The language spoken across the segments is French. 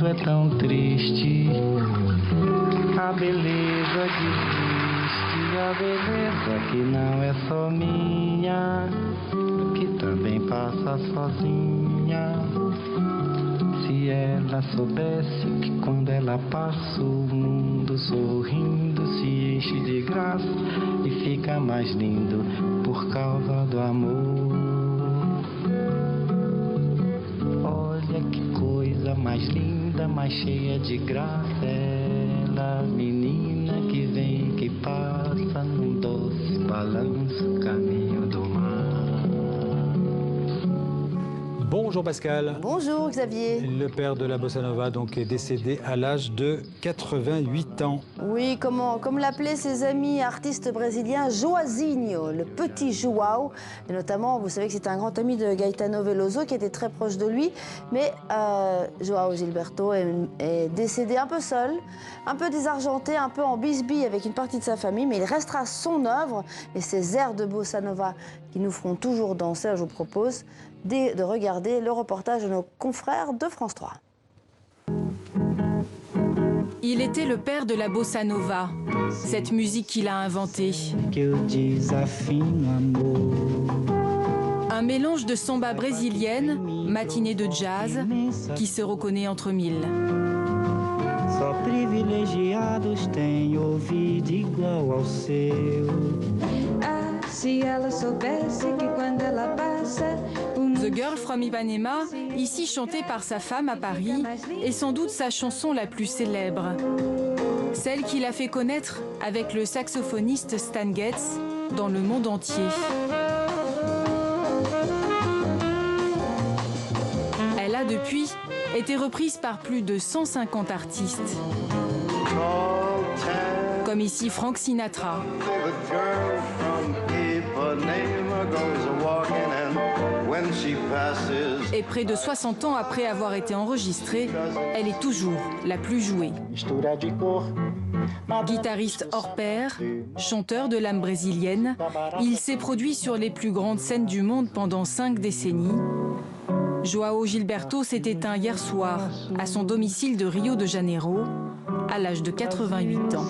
mundo é tão triste, a beleza desiste, a beleza que não é só minha, que também passa sozinha. Se ela soubesse que quando ela passa o mundo sorrindo se enche de graça e fica mais lindo por causa do amor. Olha que coisa mais linda, mais cheia de graça, ela, menina que vem, que passa num doce balanço, caminho do mar. Bonjour Pascal. Bonjour Xavier. Le père de la bossa nova donc est décédé à l'âge de 88 ans. Oui, comme l'appelaient ses amis artistes brésiliens, Joazinho, le petit Joao. Et notamment, vous savez que c'est un grand ami de Gaetano Veloso qui était très proche de lui. Mais Joao Gilberto est décédé un peu seul, un peu désargenté, un peu en bisbille avec une partie de sa famille. Mais il restera son œuvre et ses airs de bossa nova qui nous feront toujours danser. Je vous propose de regarder le reportage de nos confrères de France 3. Il était le père de la bossa nova, cette musique qu'il a inventée. Un mélange de samba brésilienne, matinée de jazz, qui se reconnaît entre mille. Só privilegiados têm ouvido igual ao seu. Ah, se ela soubesse que quando ela passa. The Girl from Ipanema, ici chantée par sa femme à Paris, est sans doute sa chanson la plus célèbre. Celle qu'il a fait connaître avec le saxophoniste Stan Getz dans le monde entier. Elle a depuis été reprise par plus de 150 artistes. Comme ici Frank Sinatra. Et près de 60 ans après avoir été enregistrée, elle est toujours la plus jouée. Guitariste hors pair, chanteur de l'âme brésilienne, il s'est produit sur les plus grandes scènes du monde pendant 5 décennies. Joao Gilberto s'est éteint hier soir à son domicile de Rio de Janeiro, à l'âge de 88 ans.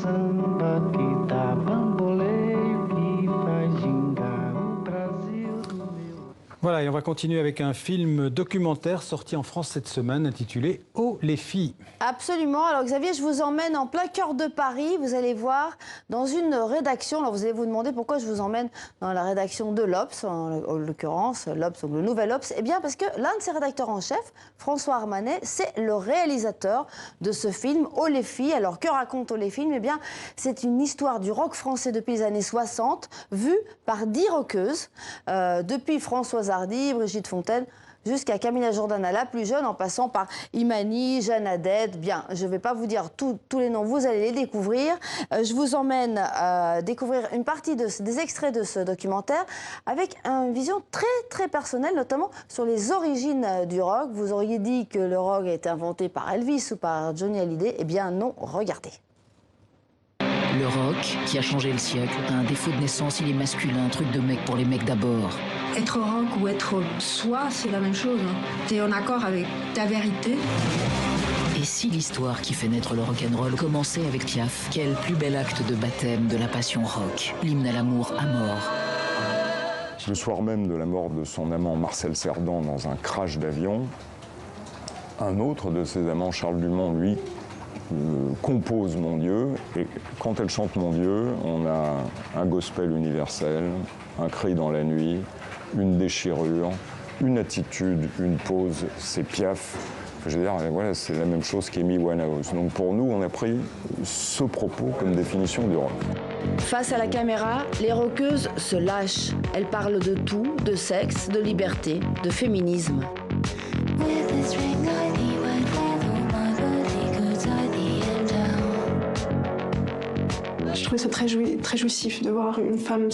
Voilà, et on va continuer avec un film documentaire sorti en France cette semaine intitulé « Oh les filles ». Absolument. Alors Xavier, je vous emmène en plein cœur de Paris. Vous allez voir dans une rédaction. Alors vous allez vous demander pourquoi je vous emmène dans la rédaction de l'Obs, en l'occurrence l'Obs, donc le nouvel Obs. Eh bien parce que l'un de ses rédacteurs en chef, François Armanet, c'est le réalisateur de ce film « Oh les filles ». Alors que raconte « Oh les filles » Eh bien c'est une histoire du rock français depuis les années 60, vue par 10 rockeuses, depuis Françoise Hardy, Brigitte Fontaine, jusqu'à Camilla Jordana, la plus jeune, en passant par Imani, Jeanne Haddad. Bien, je ne vais pas vous dire tous les noms, vous allez les découvrir. Je vous emmène découvrir une partie des extraits de ce documentaire avec une vision très personnelle, notamment sur les origines du rock. Vous auriez dit que le rock a été inventé par Elvis ou par Johnny Hallyday. Eh bien non, regardez. Le rock, qui a changé le siècle, a un défaut de naissance, il est masculin, un truc de mec pour les mecs d'abord. Être rock ou être soi, c'est la même chose. T'es en accord avec ta vérité. Et si l'histoire qui fait naître le rock'n'roll commençait avec Piaf, quel plus bel acte de baptême de la passion rock, l'hymne à l'amour à mort. Le soir même de la mort de son amant Marcel Cerdan dans un crash d'avion, un autre de ses amants, Charles Dumont, lui, compose Mon Dieu, et quand elle chante Mon Dieu, on a un gospel universel, un cri dans la nuit, une déchirure, une attitude, une pose, c'est Piaf. Je veux dire, voilà, c'est la même chose qu'Amy Winehouse. Donc pour nous, on a pris ce propos comme définition du rock. Face à la caméra, les rockeuses se lâchent. Elles parlent de tout, de sexe, de liberté, de féminisme. Je trouvais ça très jouissif de voir une femme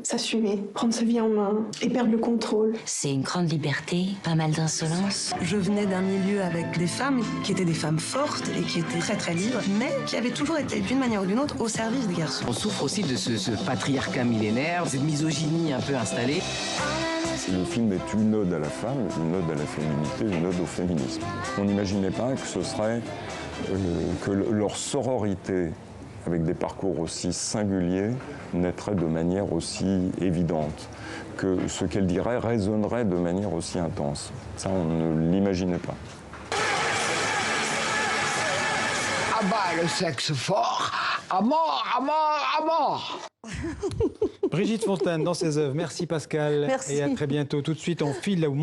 s'assumer, prendre sa vie en main et perdre le contrôle. C'est une grande liberté, pas mal d'insolence. Je venais d'un milieu avec des femmes qui étaient des femmes fortes et qui étaient très libres, mais qui avaient toujours été d'une manière ou d'une autre au service des garçons. On souffre aussi de ce patriarcat millénaire, cette misogynie un peu installée. Le film est une ode à la femme, une ode à la féminité, une ode au féminisme. On n'imaginait pas que ce serait que leur sororité, avec des parcours aussi singuliers, naîtrait de manière aussi évidente, que ce qu'elle dirait résonnerait de manière aussi intense. Ça, on ne l'imaginait pas. Ah bah, le sexe fort, à mort, à mort, à mort. Brigitte Fontaine dans ses œuvres. Merci Pascal. Merci. Et à très bientôt. Tout de suite, on file là où